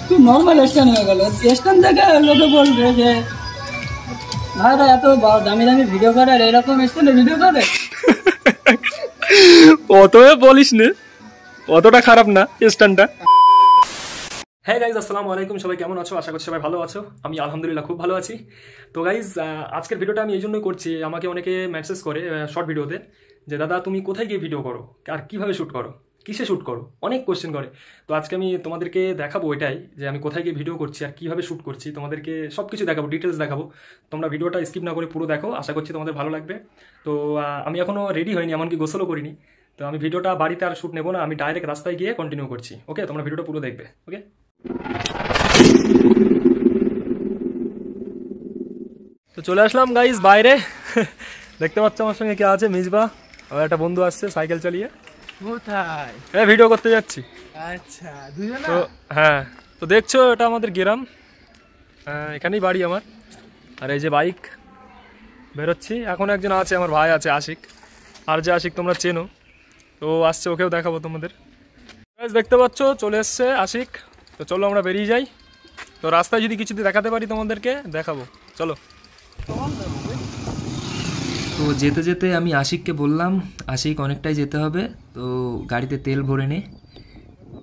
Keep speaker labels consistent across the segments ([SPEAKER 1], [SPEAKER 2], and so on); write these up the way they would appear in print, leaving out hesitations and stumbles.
[SPEAKER 1] খুব normal stand হয়ে গেল। স্ট্যান্ড থেকে লোকে বলবে যে দাদা এত দামি দামি ভিডিও করে আর এরকম স্ট্যান্ডে ভিডিও করে।
[SPEAKER 2] অতএ বলিস নে, অতটা খারাপ না স্ট্যান্ডটা। হ্যাঁ গাইজ, আসসালামু আলাইকুম। সবাই কেমন আছো? আশা করছি সবাই ভালো আছো। আমি আলহামদুলিল্লাহ খুব ভালো আছি। তো গাইজ, আজকের ভিডিওটা আমি এই জন্যই করছি, আমাকে অনেকে মেসেজ করে শর্ট ভিডিওতে যে দাদা তুমি কোথায় গিয়ে ভিডিও করো আর কীভাবে শ্যুট করো, কিসে শ্যুট করো, অনেক কোয়েশ্চেন করে। তো আজকে আমি তোমাদেরকে দেখাবো এটাই যে আমি কোথায় গিয়ে ভিডিও করছি আর কীভাবে শ্যুট করছি, তোমাদেরকে সব কিছু দেখাবো, ডিটেলস দেখাবো। তোমরা ভিডিওটা স্কিপ না করে পুরো দেখো, আশা করছি তোমাদের ভালো লাগবে। তো আমি এখনও রেডি হইনি, এমনকি গোসলও করিনি। তো আমি ভিডিওটা বাড়িতে আর শ্যুট নেবো না, আমি ডাইরেক্ট রাস্তায় গিয়ে কন্টিনিউ করছি। ওকে, তোমরা ভিডিওটা পুরো দেখবে। ওকে, তো চলে আসলাম গাইজ বাইরে। দেখতে পাচ্ছ আমার সঙ্গে কে আছে, মিজবা আর একটা বন্ধু আসছে সাইকেল চালিয়ে। কোথায়? ভিডিও করতে যাচ্ছি। আচ্ছা, তো হ্যাঁ, তো দেখছো এটা আমাদের গ্রাম, এখানেই বাড়ি আমার। আর এই যে বাইক বেরোচ্ছি। এখন একজন আছে, আমার ভাই আছে আশিক, আর যে আশিক তোমরা চেনো, তো আসছে, ওকেও দেখাবো তোমাদের। দেখতে পাচ্ছ চলে এসছে আশিক। তো চলো আমরা বেরিয়ে যাই। তো রাস্তায় যদি কিছু দেখাতে পারি তোমাদেরকে দেখাবো, চলো।
[SPEAKER 3] তো যেতে যেতে আমি আশিককে বললাম, আশিক অনেকটাই যেতে হবে, তো গাড়িতে তেল ভরে নে।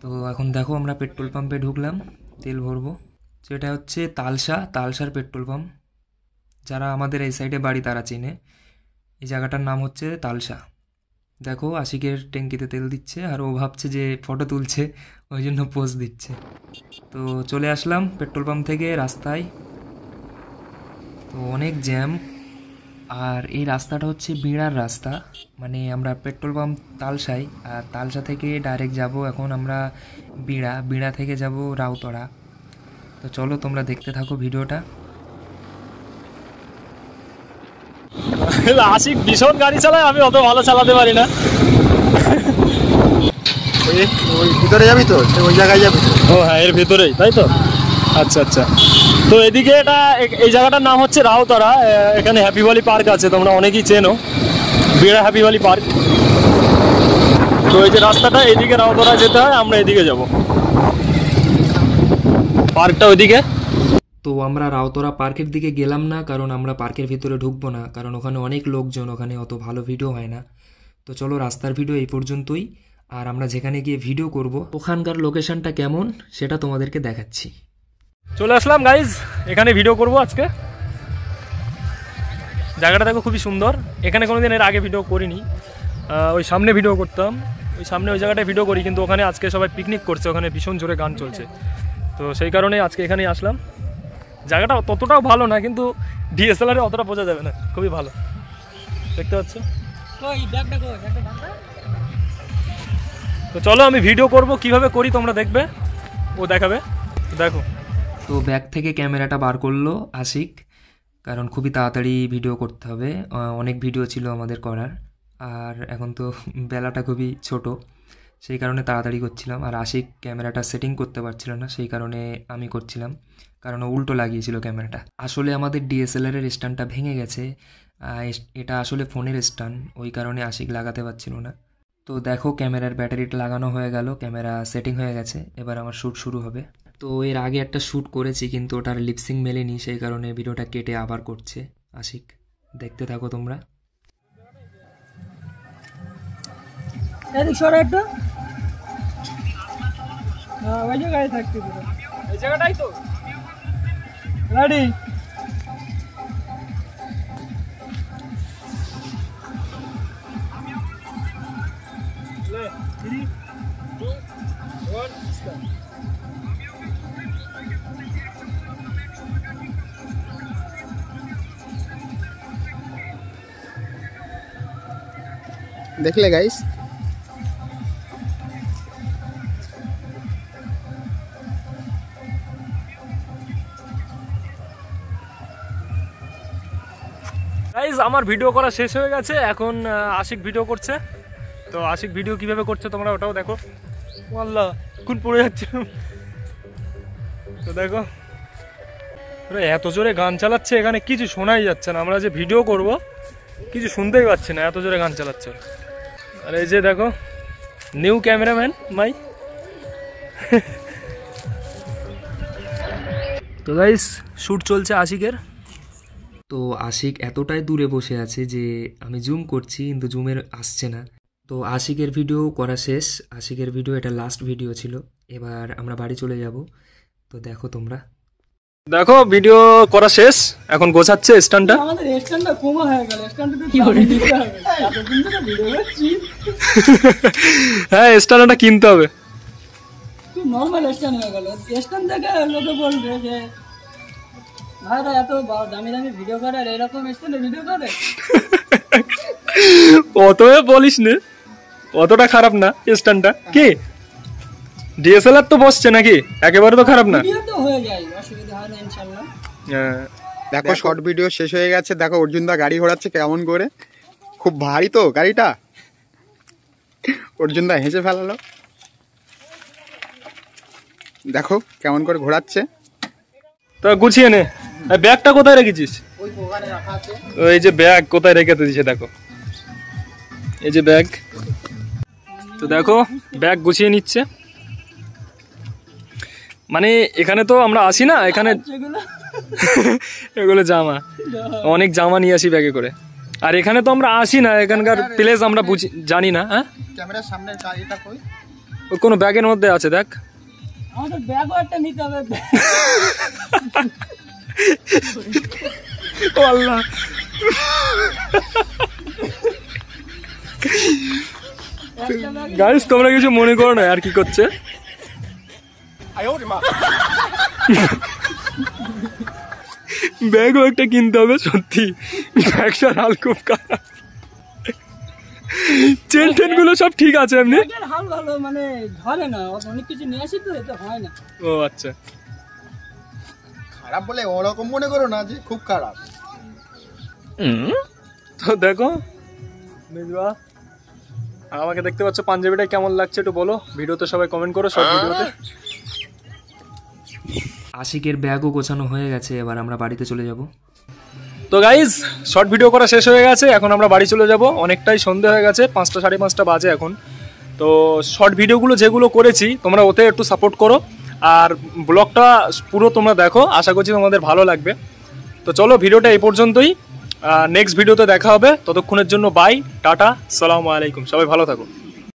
[SPEAKER 3] তো এখন দেখো আমরা পেট্রোল পাম্পে ঢুকলাম, তেল ভরবো। সেটা হচ্ছে তালসার পেট্রোল পাম্প। যারা আমাদের এই সাইডে বাড়ি তারা চেনে। এই জায়গাটার নাম হচ্ছে তালসা। দেখো আশিকের ট্যাঙ্কিতে তেল দিচ্ছে, আর ও ভাবছে যে ফটো তুলছে, ওই জন্য পোজ দিচ্ছে। তো চলে আসলাম পেট্রোল পাম্প থেকে রাস্তায়। তো অনেক জ্যাম। আর এই রাস্তাটা হচ্ছে বিড়ার রাস্তা, মানে আমরা পেট্রোল পাম্প তালসাই, আর তালসা থেকে ডাইরেক্ট যাব এখন আমরা বিড়া থেকে যাব রাউতড়া। তো চলো তোমরা দেখতে থাকো ভিডিওটা।
[SPEAKER 2] আশিক ভীষণ গাড়ি চালায়, আমি অত ভালো চালাতে পারি না।
[SPEAKER 4] ওই ভিতরে যাবি তো, ওই জায়গায় যাবি?
[SPEAKER 2] ও হ্যাঁ, এর ভিতরেই, তাই তো? আচ্ছা আচ্ছা। তো এদিকে এই জায়গাটার নাম হচ্ছে রাউতড়া। এখানে হ্যাপি ভ্যালি পার্ক আছে, তোমরা অনেকেই চেনো, বিড়া হ্যাপি ভ্যালি পার্ক। তো এই যে রাস্তাটা, এদিকে রাউতড়া যেতে হয়, আমরা এদিকে যাব, পার্কটা ওইদিকে।
[SPEAKER 3] তো আমরা রাউতড়া পার্কের দিকে গেলাম না, কারণ আমরা পার্কের ভিতরে ঢুকবো না, কারণ ওখানে অনেক লোকজন, ওখানে অত ভালো ভিডিও হয় না। তো চলো রাস্তার ভিডিও এই পর্যন্তই, আর আমরা যেখানে গিয়ে ভিডিও করব ওখানকার লোকেশনটা কেমন সেটা তোমাদেরকে দেখাচ্ছি।
[SPEAKER 2] চলে আসলাম গাইজ, এখানে ভিডিও করব আজকে। জায়গাটা দেখো খুবই সুন্দর। এখানে কোনোদিন এর আগে ভিডিও করিনি, ওই সামনে ভিডিও করতাম, ওই সামনে ওই জায়গাটায় ভিডিও করি, কিন্তু ওখানে আজকে সবাই পিকনিক করছে, ওখানে ভীষণ জোরে গান চলছে। তো সেই কারণে আজকে এখানেই আসলাম। জায়গাটা ততটাও ভালো না, কিন্তু ডিএসএলআরে অতটা বোঝা যাবে না, খুবই ভালো। দেখতে পাচ্ছ? তো চলো আমি ভিডিও করব, কিভাবে করি তোমরা দেখবে, ও দেখাবে, দেখো।
[SPEAKER 3] তো ব্যাগ থেকে ক্যামেরাটা বার করলো আশিক, কারণ খুবই তাড়াতাড়ি ভিডিও করতে হবে, অনেক ভিডিও ছিল আমাদের করার, আর এখন তো বেলাটা খুবই ছোট, সেই কারণে তাড়াতাড়ি করছিলাম। আর আশিক ক্যামেরাটা সেটিং করতে পারছিল না, সেই কারণে আমি করছিলাম, কারণ উল্টো লাগিয়েছিল ক্যামেরাটা। আসলে আমাদের ডিএসএলআরের স্ট্যান্ডটা ভেঙে গেছে, এটা আসলে ফোনের স্ট্যান্ড, ওই কারণে আশিক লাগাতে পারছিল না। তো দেখো ক্যামেরার ব্যাটারিটা লাগানো হয়ে গেল, ক্যামেরা সেটিং হয়ে গেছে, এবার আমার শ্যুট শুরু হবে। তো এর আগে একটা শ্যুট করেছি, কিন্তু ওটার লিপসিং মেলেনি, সেই কারণে ভিডিওটা কেটে আবার করছে আশিক। দেখতে থাকো তোমরা।
[SPEAKER 1] ওই জায়গায় থাকতে পুরো
[SPEAKER 2] এই জায়গাটাই তো
[SPEAKER 1] রেডি।
[SPEAKER 4] দেখলে গাইস,
[SPEAKER 2] গাইজ আমার ভিডিও করা শেষ হয়ে গেছে, এখন আশিক ভিডিও করছে। তো আশিক ভিডিও কিভাবে করছে তোমরা ওটাও দেখো। আল্লাহ, কোন পড়ে যাচ্ছে। তো দেখো এত জোরে গান চালাচ্ছে, এখানে কিছু শোনাই যাচ্ছে না, আমরা যে ভিডিও করব কিছু শুনতেই পাচ্ছি না, এত জোরে গান চালাচ্ছে। আর এই যে দেখো নিউ ক্যামেরাম্যান মাই। তো গাইস শ্যুট চলছে আশিকের।
[SPEAKER 3] তো আশিক এতটাই দূরে বসে আছে যে আমি জুম করছি কিন্তু জুমের আসছে না। তো আশিকের ভিডিও করা শেষ, আশিকের ভিডিও এটা লাস্ট ভিডিও ছিল। এবার আমরা বাড়ি চলে যাব। তো দেখো তোমরা,
[SPEAKER 2] দেখো ভিডিও করা শেষ, এখন গোছাচ্ছে স্ট্যান্ডটা।
[SPEAKER 1] আমাদের স্ট্যান্ডটা কমা হয়ে গেল, স্ট্যান্ডটা কি করে দিতে হবে? এতদিন ধরে ভিডিও করছি,
[SPEAKER 2] হ্যাঁ স্ট্যান্ডটা কিনতে হবে।
[SPEAKER 1] তুই নর্মাল স্ট্যান্ড হয়ে গেল। স্ট্যান্ড থেকে লোকে বলবে যে ভাইরা এত দামি দামি ভিডিও করে আর এরকম স্ট্যান্ডে ভিডিও করে।
[SPEAKER 2] অতএ বলিস নে, অতটা খারাপ না স্ট্যান্ডটা। কি ডিএসএলআর তো বসছে নাকি, একেবারে তো খারাপ না।
[SPEAKER 1] ভিডিও তো হয়ে যায়, অসুবিধা হয় না ইনশাআল্লাহ।
[SPEAKER 2] হ্যাঁ
[SPEAKER 4] দেখো শর্ট ভিডিও শেষ হয়ে গেছে। দেখো অর্জুন দা গাড়ি ঘোরাচ্ছে কেমন করে, খুব ভারী তো গাড়িটা। অর্জুন দা হেসে ফেলালো, দেখো কেমন করে ঘোরাচ্ছে।
[SPEAKER 2] তা গুছিয়ে নে। ব্যাগটা কোথায় রেখেছিস? এই যে ব্যাগ কোথায় রেখে দিয়েছে দেখো, এই যে ব্যাগ। তো দেখো ব্যাগ গুছিয়ে নিচ্ছে। মানে এখানে তো আমরা আসি না, এখানে
[SPEAKER 1] যেগুলো
[SPEAKER 2] এগুলো জামা, অনেক জামা নিয়ে আসি ব্যাগে করে। আর এখানে তো আমরা আসি না, এখানকার প্লেস আমরা জানি না। হ্যাঁ
[SPEAKER 4] ক্যামেরার সামনে গাড়িটা কই?
[SPEAKER 2] ওই কোনো ব্যাগের মধ্যে আছে দেখ।
[SPEAKER 1] আমাদের ব্যাগও একটা নিতে হবে।
[SPEAKER 2] ও আল্লাহ, গাইস তোমরা কিছু মনে করো না, আর কি করছে। ব্যাগও একটা কিনতে হবে সত্যি, ব্যাগটার হাল খুব খারাপ। চেন টেন গুলো সব ঠিক আছে এমনি।
[SPEAKER 1] ব্যাগের হাল ভালো, মানে ধরে না, অনেক কিছু নিয়ে আসি তো, এতে হয় না।
[SPEAKER 2] ও আচ্ছা,
[SPEAKER 4] খারাপ বলে ওরকম মনে করো না যে খুব খারাপ।
[SPEAKER 2] তো দেখো মেজবা, আমাকে দেখতে পাচ্ছ পাঞ্জাবিটা কেমন লাগছে একটু বলো, ভিডিওতে সবাই কমেন্ট করো, সব ভিডিওতে।
[SPEAKER 3] আশিকের ব্যাগও গোছানো হয়ে গেছে, এবার আমরা বাড়িতে চলে যাব।
[SPEAKER 2] তো গাইজ শর্ট ভিডিও করা শেষ হয়ে গেছে, এখন আমরা বাড়ি চলে যাব। অনেকটাই সন্ধে হয়ে গেছে, 5টা 5:30 বাজে এখন। তো শর্ট ভিডিওগুলো যেগুলো করেছি তোমরা ওতে একটু সাপোর্ট করো, আর ব্লগটা পুরো তোমরা দেখো, আশা করছি তোমাদের ভালো লাগবে। তো চলো ভিডিওটা এই পর্যন্তই, নেক্সট ভিডিওতে দেখা হবে। ততক্ষণের জন্য বাই, টাটা, সালামু আলাইকুম, সবাই ভালো থাকো।